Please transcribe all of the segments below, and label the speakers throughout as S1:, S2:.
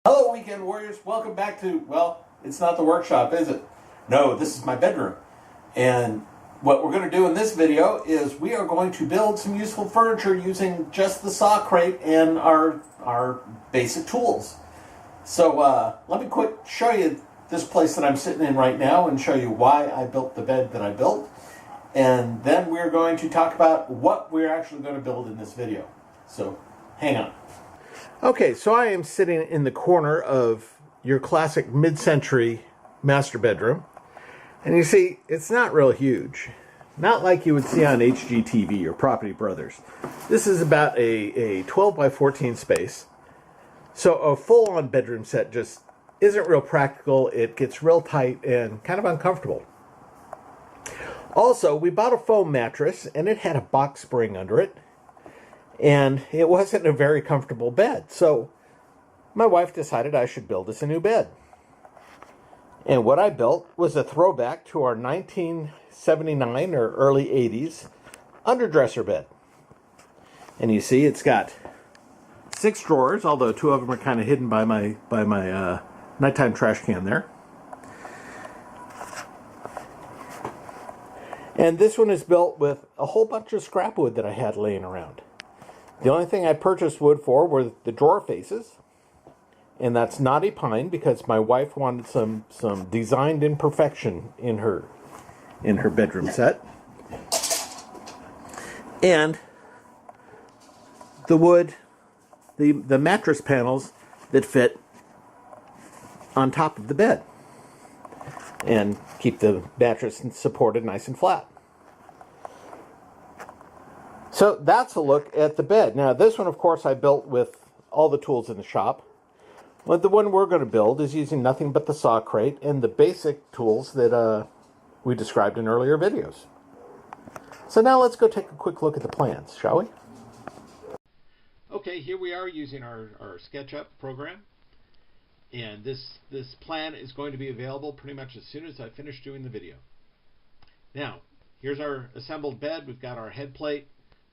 S1: Hello, Weekend Warriors. Welcome back to, well, it's not the workshop, is it? No, this is my bedroom. And what we're going to do in this video is we are going to build some useful furniture using just the saw crate and our basic tools. So let me show you this place that I'm sitting in right now and show you why I built the bed that I built. And then we're going to talk about what we're actually going to build in this video. So hang on. Okay, so I am sitting in the corner of your classic mid-century master bedroom. And you see, it's not real huge. Not like you would see on HGTV or Property Brothers. This is about a 12 by 14 space. So a full-on bedroom set just isn't real practical. It gets real tight and kind of uncomfortable. Also, we bought a foam mattress, and it had a box spring under it. And it wasn't a very comfortable bed. So my wife decided I should build us a new bed. And what I built was a throwback to our 1979 or early 80s underdresser bed. And you see it's got 6 drawers, although 2 of them are kind of hidden by my nighttime trash can there. And this one is built with a whole bunch of scrap wood that I had laying around. The only thing I purchased wood for were the drawer faces, and that's knotty pine because my wife wanted some designed imperfection in her bedroom set. And the wood, the mattress panels that fit on top of the bed and keep the mattress supported nice and flat. So that's a look at the bed. Now this one, of course, I built with all the tools in the shop. But the one we're going to build is using nothing but the saw crate and the basic tools that we described in earlier videos. So now let's go take a quick look at the plans, shall we? Okay, here we are using our SketchUp program. And this plan is going to be available pretty much as soon as I finish doing the video. Now, here's our assembled bed. We've got our head plate.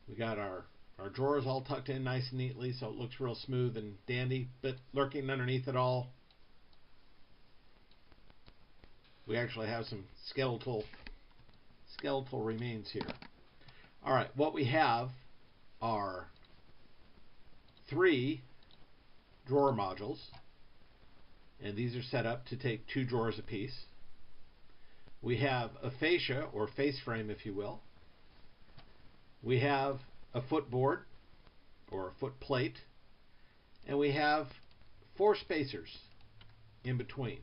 S1: We got our drawers all tucked in nice and neatly, so it looks real smooth and dandy. But lurking underneath it all, we actually have some skeletal remains here. All right, what we have are 3 drawer modules, and these are set up to take 2 drawers apiece. We have a fascia, or face frame, if you will. We have a footboard, or a foot plate, and we have 4 spacers in between.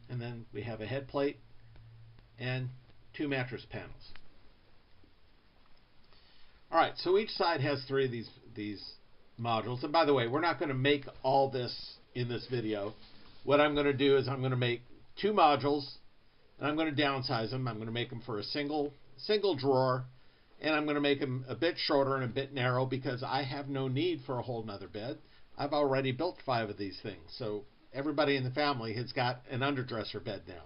S1: And then we have a head plate and 2 mattress panels. Alright, so each side has 3 of these modules. And by the way, we're not going to make all this in this video. What I'm going to do is I'm going to make 2 modules, and I'm going to downsize them. I'm going to make them for a single drawer, and I'm going to make them a bit shorter and a bit narrow because I have no need for a whole nother bed. I've already built 5 of these things, so everybody in the family has got an underdresser bed now.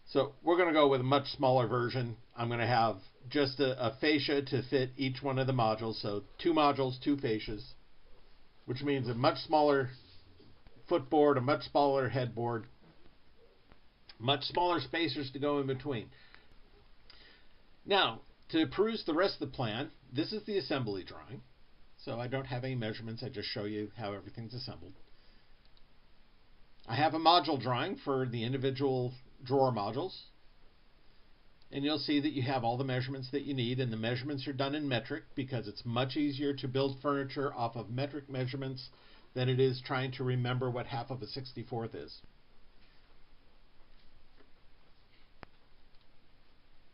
S1: So we're going to go with a much smaller version. I'm going to have just a fascia to fit each one of the modules, so 2 modules, 2 fascias, which means a much smaller footboard, a much smaller headboard, much smaller spacers to go in between. Now, to peruse the rest of the plan, this is the assembly drawing. So I don't have any measurements, I just show you how everything's assembled. I have a module drawing for the individual drawer modules. And you'll see that you have all the measurements that you need, and the measurements are done in metric because it's much easier to build furniture off of metric measurements than it is trying to remember what half of a 64th is.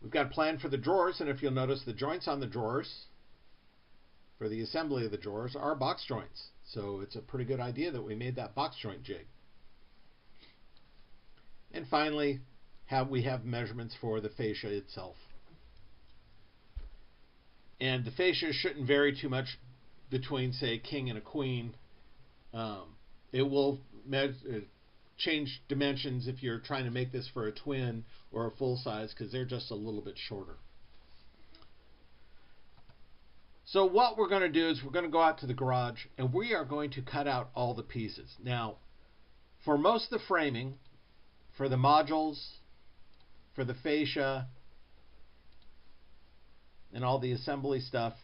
S1: We've got a plan for the drawers, and if you'll notice, the joints on the drawers for the assembly of the drawers are box joints. So it's a pretty good idea that we made that box joint jig. And finally, we have measurements for the fascia itself. And the fascia shouldn't vary too much between, say, a king and a queen. It will change dimensions if you're trying to make this for a twin or a full size because they're just a little bit shorter. So what we're going to do is we're going to go out to the garage and we are going to cut out all the pieces. Now, for most of the framing, for the modules, for the fascia, and all the assembly stuff,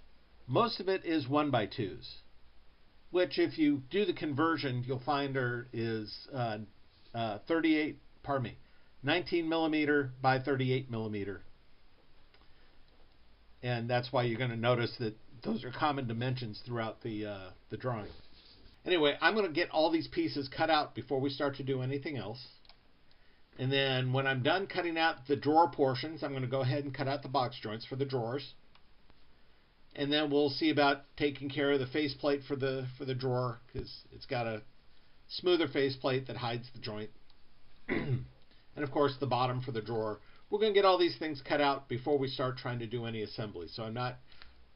S1: most of it is 1x2s, which if you do the conversion, you'll find is 19 millimeter by 38 millimeter. And that's why you're going to notice that those are common dimensions throughout the drawing. Anyway, I'm going to get all these pieces cut out before we start to do anything else. And then when I'm done cutting out the drawer portions, I'm going to go ahead and cut out the box joints for the drawers. And then we'll see about taking care of the faceplate for the drawer, because it's got a smoother faceplate that hides the joint. And of course the bottom for the drawer. We're going to get all these things cut out before we start trying to do any assembly. So I'm not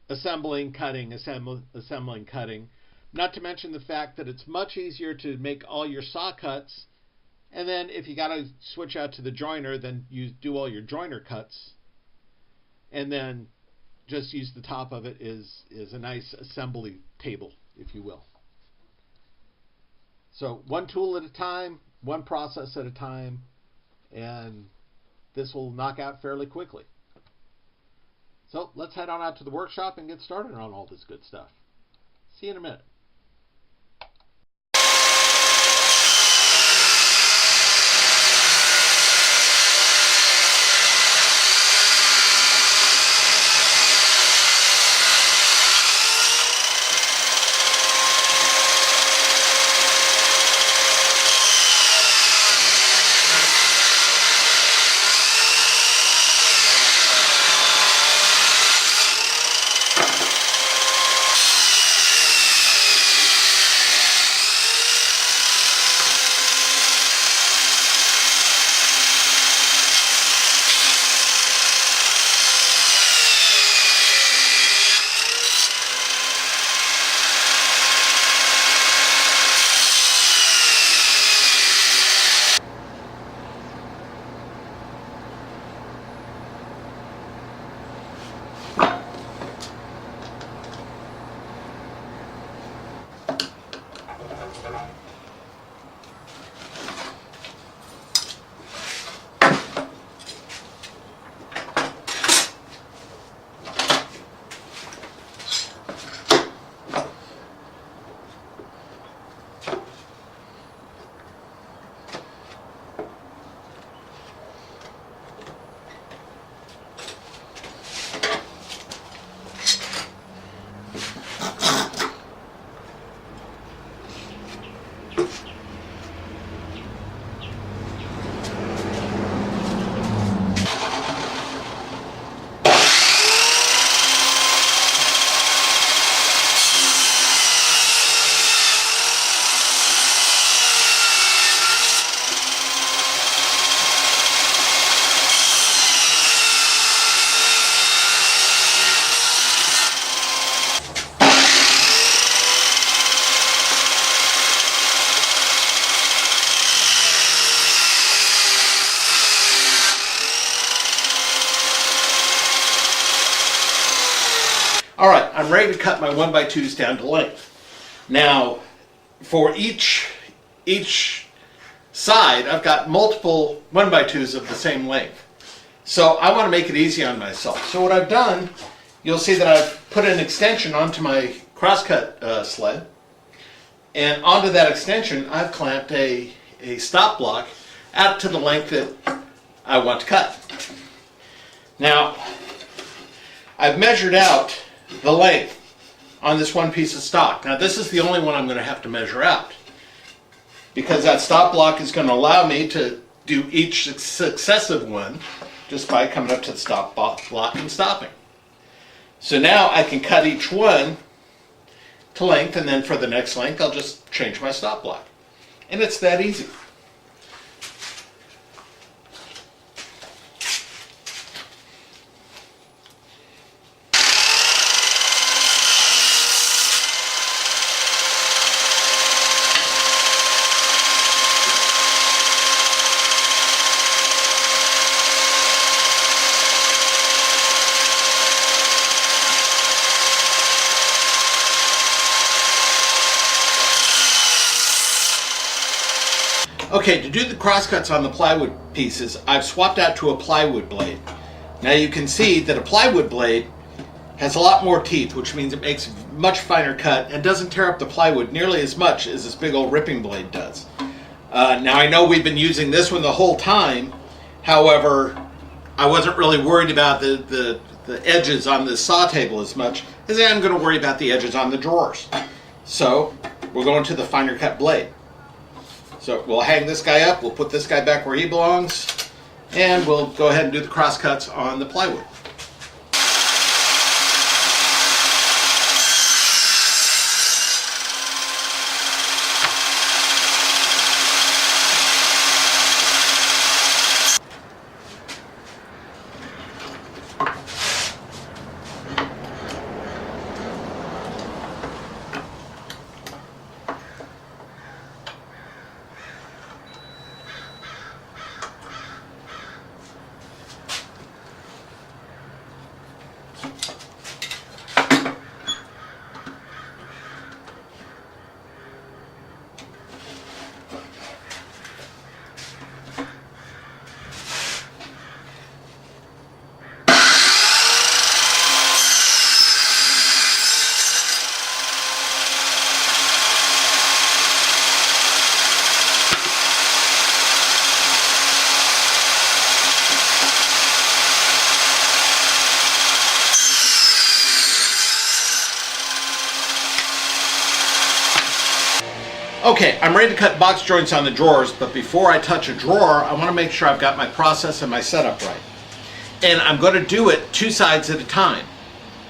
S1: assembling, cutting, assembling, cutting. Not to mention the fact that it's much easier to make all your saw cuts, and then if you got to switch out to the joiner, then you do all your joiner cuts, and then just use the top of it is a nice assembly table, if you will. So one tool at a time, one process at a time, and this will knock out fairly quickly. So let's head on out to the workshop and get started on all this good stuff. See you in a minute. All right, I'm ready to cut my 1x2s down to length. Now, for each side, I've got multiple 1x2s of the same length. So I want to make it easy on myself. So what I've done, you'll see that I've put an extension onto my crosscut sled. And onto that extension, I've clamped a stop block out to the length that I want to cut. Now, I've measured out the length on this one piece of stock. Now this is the only one I'm going to have to measure out, because that stop block is going to allow me to do each successive one just by coming up to the stop block and stopping. So now I can cut each one to length, and then for the next length I'll just change my stop block. And it's that easy. Okay, to do the crosscuts on the plywood pieces, I've swapped out to a plywood blade. Now you can see that a plywood blade has a lot more teeth, which means it makes a much finer cut and doesn't tear up the plywood nearly as much as this big old ripping blade does. Now I know we've been using this one the whole time, however, I wasn't really worried about the edges on the saw table as much as I am going to worry about the edges on the drawers. So we're going to the finer cut blade. So we'll hang this guy up, we'll put this guy back where he belongs, and we'll go ahead and do the cross cuts on the plywood. Okay, I'm ready to cut box joints on the drawers, but before I touch a drawer, I want to make sure I've got my process and my setup right. And I'm going to do it 2 sides at a time.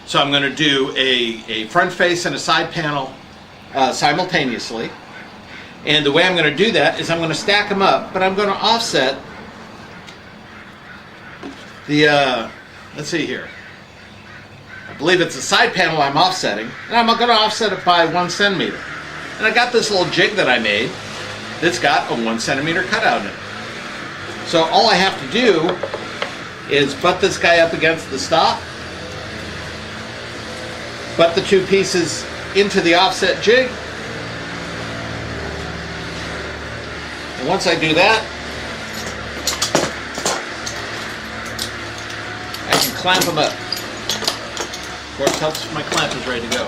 S1: So I'm going to do a front face and a side panel simultaneously. And the way I'm going to do that is I'm going to stack them up, but I'm going to offset the, let's see here. I believe it's the side panel I'm offsetting, and I'm going to offset it by 1 centimeter. And I got this little jig that I made that's got a 1 centimeter cutout in it. So all I have to do is butt this guy up against the stop, butt the 2 pieces into the offset jig, and once I do that, I can clamp them up. Of course, helps if my clamp is ready to go.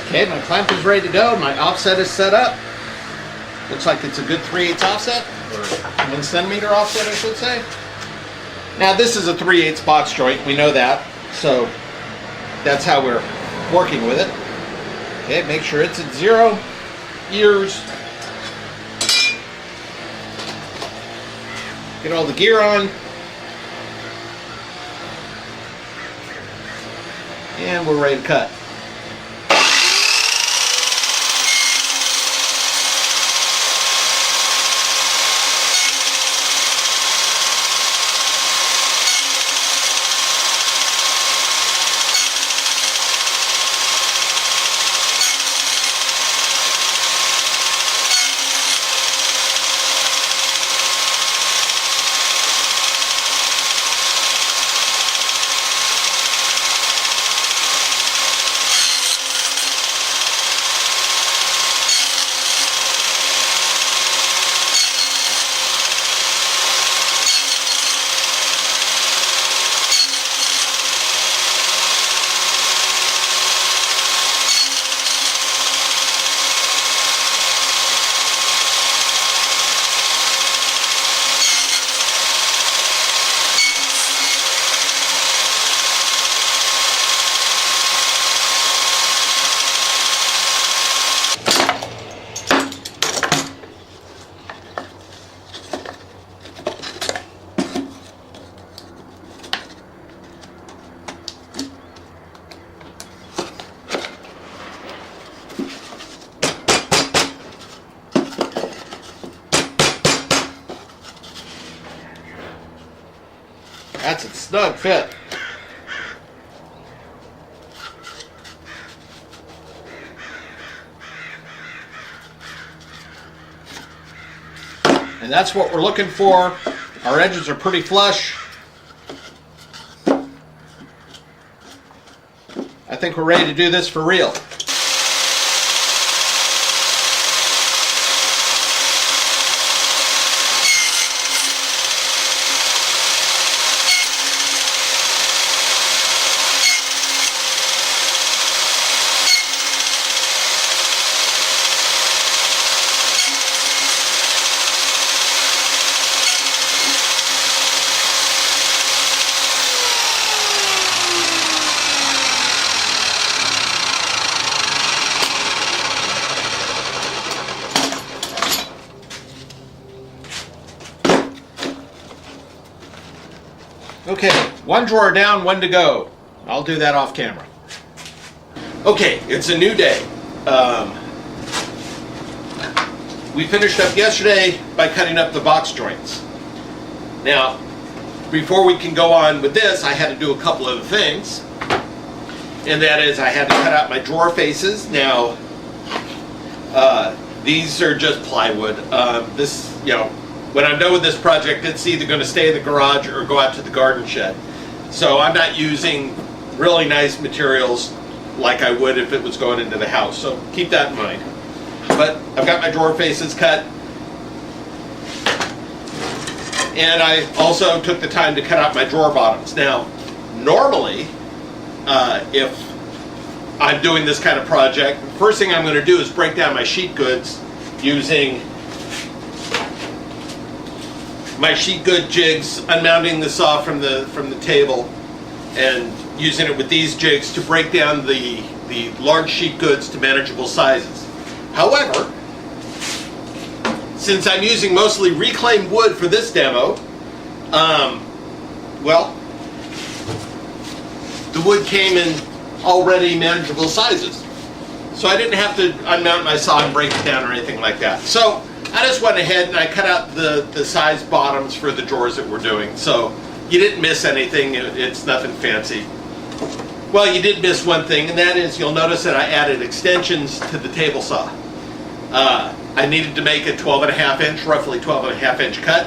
S1: Okay, my clamp is ready to go. My offset is set up. Looks like it's a good 3/8 offset, or 1 centimeter offset, I should say. Now this is a 3/8 box joint. We know that, so that's how we're working with it. Okay, make sure it's at 0 ears. Get all the gear on. And we're ready to cut. That's a snug fit. And that's what we're looking for. Our edges are pretty flush. I think we're ready to do this for real. Okay, one drawer down, one to go. I'll do that off camera. Okay, it's a new day. We finished up yesterday by cutting up the box joints. Now, before we can go on with this, I had to do a couple of things. And that is, I had to cut out my drawer faces. Now, these are just plywood. When I'm done with this project, it's either going to stay in the garage or go out to the garden shed. So I'm not using really nice materials like I would if it was going into the house. So keep that in mind. But I've got my drawer faces cut. And I also took the time to cut out my drawer bottoms. Now, normally, if I'm doing this kind of project, the first thing I'm going to do is break down my sheet goods using my sheet good jigs, unmounting the saw from the table and using it with these jigs to break down the large sheet goods to manageable sizes. However, since I'm using mostly reclaimed wood for this demo, the wood came in already manageable sizes. So I didn't have to unmount my saw and break it down or anything like that. So I just went ahead and I cut out the size bottoms for the drawers that we're doing. So you didn't miss anything. It's nothing fancy. Well, you did miss one thing, and that is you'll notice that I added extensions to the table saw. I needed to make a 12.5 inch, roughly 12.5 inch cut.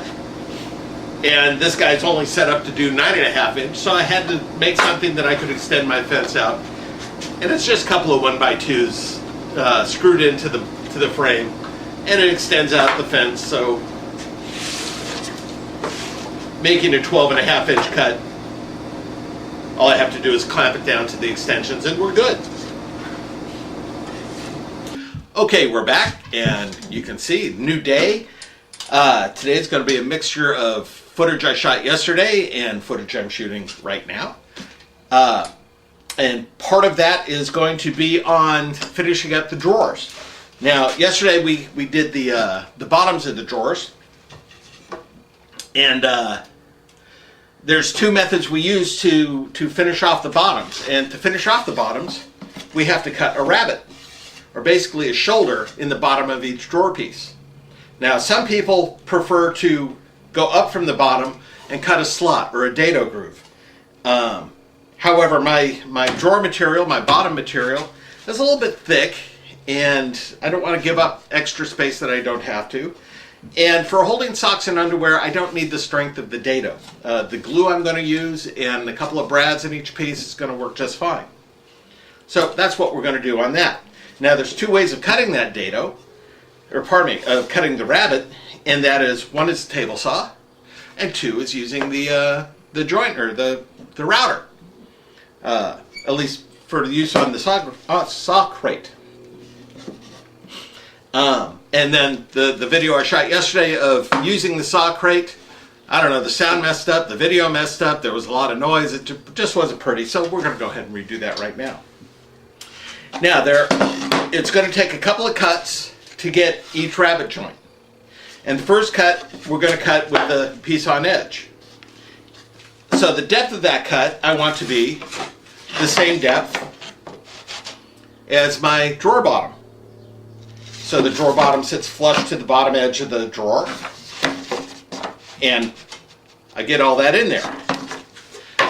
S1: And this guy's only set up to do 9.5 inch, so I had to make something that I could extend my fence out. And it's just a couple of 1x2s screwed into the frame. And it extends out the fence, so making a 12.5 inch cut, all I have to do is clamp it down to the extensions and we're good. Okay, we're back and you can see, new day. Today's going to be a mixture of footage I shot yesterday and footage I'm shooting right now. And part of that is going to be on finishing up the drawers. Now, yesterday we did the bottoms of the drawers, and there's two methods we use to finish off the bottoms. And to finish off the bottoms, we have to cut a rabbet, or basically a shoulder in the bottom of each drawer piece. Now, some people prefer to go up from the bottom and cut a slot or a dado groove. However, my drawer material, my bottom material, is a little bit thick. And I don't want to give up extra space that I don't have to. And for holding socks and underwear, I don't need the strength of the dado. The glue I'm going to use and a couple of brads in each piece is going to work just fine. So that's what we're going to do on that. Now there's two ways of cutting that dado, or pardon me, of cutting the rabbet, and that is, one is the table saw, and two is using the joint, or the router. At least for the use on the saw crate. And then the video I shot yesterday of using the saw crate, I don't know, the sound messed up, the video messed up, there was a lot of noise, it just wasn't pretty, so we're going to go ahead and redo that right now. Now, it's going to take a couple of cuts to get each rabbet joint. And the first cut, we're going to cut with the piece on edge. So the depth of that cut, I want to be the same depth as my drawer bottom. So the drawer bottom sits flush to the bottom edge of the drawer. And I get all that in there.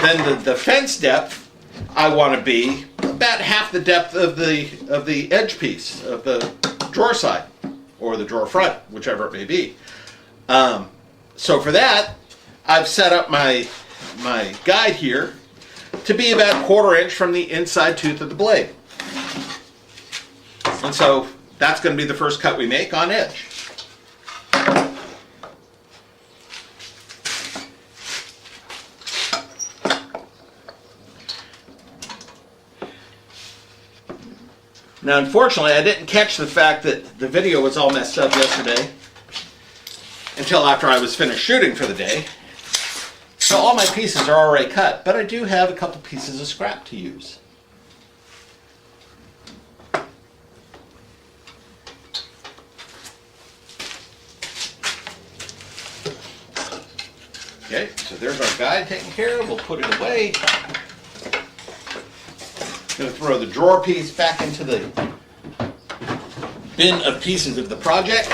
S1: Then the fence depth, I want to be about half the depth of the edge piece of the drawer side, or the drawer front, whichever it may be. So for that, I've set up my guide here to be about 1/4 inch from the inside tooth of the blade. And so that's going to be the first cut we make on edge. Now, unfortunately, I didn't catch the fact that the video was all messed up yesterday until after I was finished shooting for the day. So all my pieces are already cut, but I do have a couple pieces of scrap to use. Okay, so there's our guide taken care of. We'll put it away. Going to throw the drawer piece back into the bin of pieces of the project.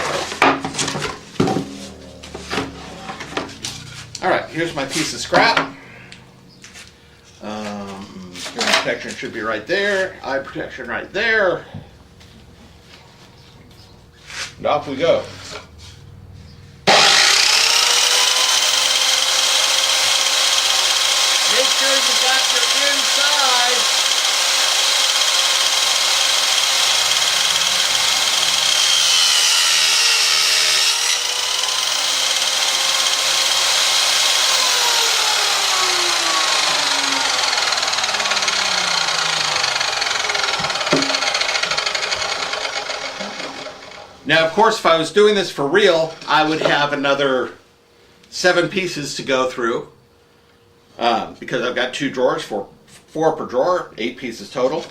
S1: All right, here's my piece of scrap. Hearing protection should be right there. Eye protection right there. And off we go. Make sure you got your inside. Now, of course, if I was doing this for real, I would have another 7 pieces to go through because I've got 2 drawers, 4 per drawer, 8 pieces total.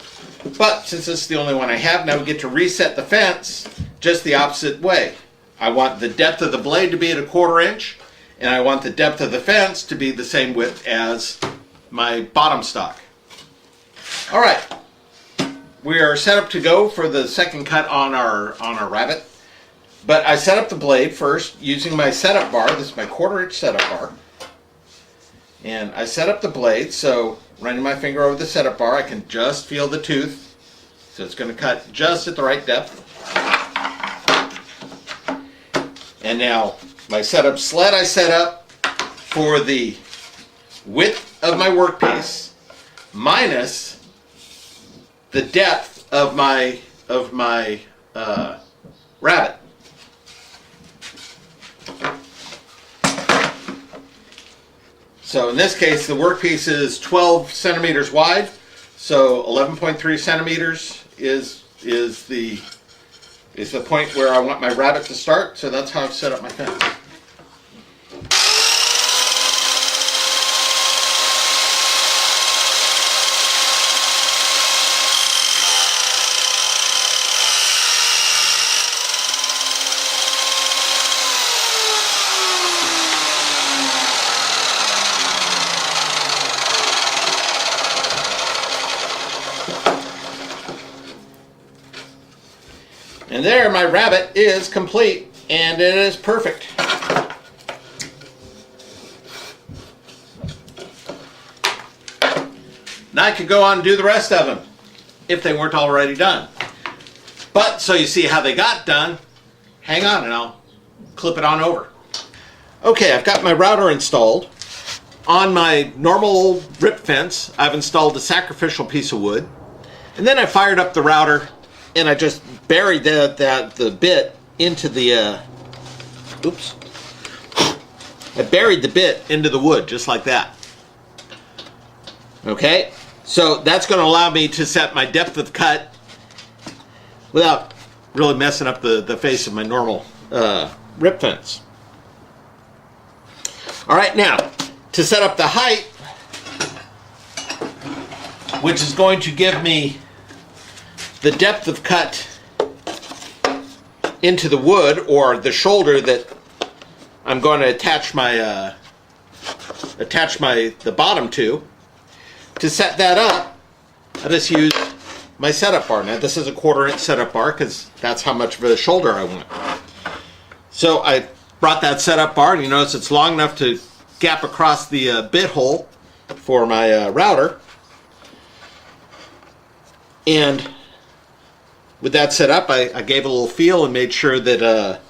S1: But since this is the only one I have, now we get to reset the fence just the opposite way. I want the depth of the blade to be at 1/4 inch, and I want the depth of the fence to be the same width as my bottom stock. All right. We are set up to go for the second cut on our rabbit. But I set up the blade first using my setup bar. This is my 1/4 inch setup bar. And I set up the blade, so running my finger over the setup bar, I can just feel the tooth. So it's going to cut just at the right depth. And now my setup sled I set up for the width of my workpiece minus the depth of my rabbit. So in this case, the workpiece is 12 centimeters wide, so 11.3 centimeters is the point where I want my rabbit to start. So that's how I've set up my fence. And there, my rabbit is complete, and it is perfect. Now I could go on and do the rest of them, if they weren't already done. But, so you see how they got done, hang on and I'll clip it on over. Okay, I've got my router installed. On my normal rip fence, I've installed a sacrificial piece of wood. And then I fired up the router, and I just buried the bit into the, oops. I buried the bit into the wood, just like that. Okay, so that's going to allow me to set my depth of cut without really messing up the face of my normal rip fence. All right, now, to set up the height, which is going to give me the depth of cut into the wood, or the shoulder that I'm going to attach the bottom to set that up, I just use my setup bar. Now this is a 1/4 inch setup bar because that's how much of a shoulder I want. So I brought that setup bar, and you notice it's long enough to gap across the bit hole for my router. And with that set up, I gave a little feel and made sure that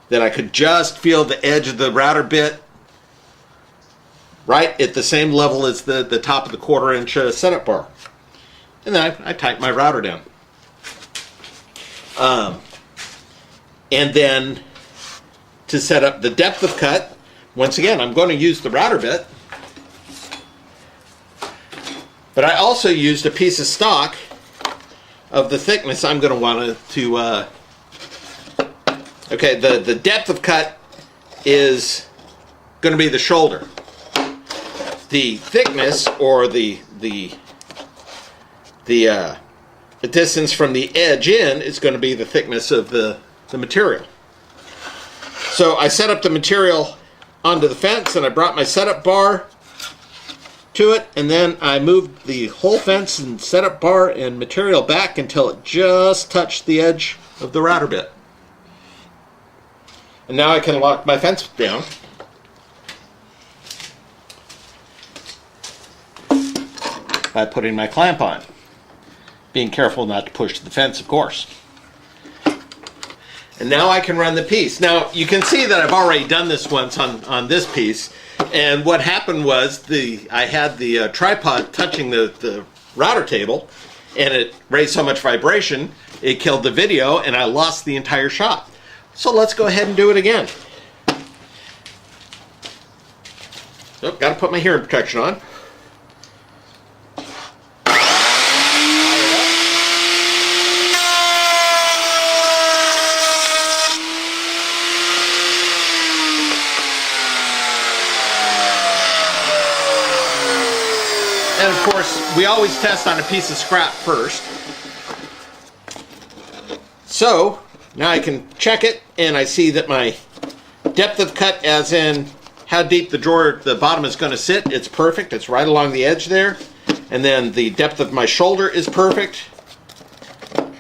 S1: that I could just feel the edge of the router bit right at the same level as the top of the 1/4 inch setup bar. And then I tighten my router down. And then to set up the depth of cut, once again, I'm going to use the router bit. But I also used a piece of stock of the thickness I'm going to want to okay, the depth of cut is going to be the shoulder. The thickness, or the distance from the edge in, is going to be the thickness of the material. So I set up the material onto the fence, and I brought my setup bar to it, and then I moved the whole fence and setup bar and material back until it just touched the edge of the router bit. And now I can lock my fence down. By putting my clamp on. Being careful not to push the fence, of course. And now I can run the piece. Now you can see that I've already done this once on this piece. And what happened was I had the tripod touching the router table, and it raised so much vibration it killed the video, and I lost the entire shot. So let's go ahead and do it again. So, got to put my hearing protection on. And of course, we always test on a piece of scrap first. So, now I can check it, and I see that my depth of cut, as in how deep the bottom is going to sit, it's perfect. It's right along the edge there. And then the depth of my shoulder is perfect.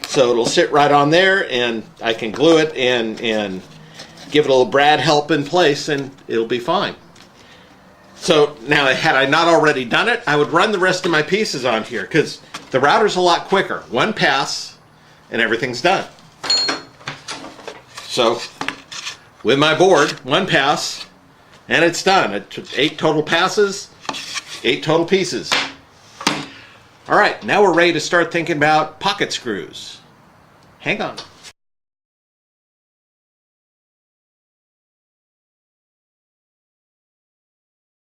S1: So it'll sit right on there, and I can glue it and give it a little brad help in place, and it'll be fine. So now, had I not already done it, I would run the rest of my pieces on here, because the router's a lot quicker. One pass, and everything's done. So, with my board, one pass, and it's done. It took 8 total passes, 8 total pieces. All right, now we're ready to start thinking about pocket screws. Hang on.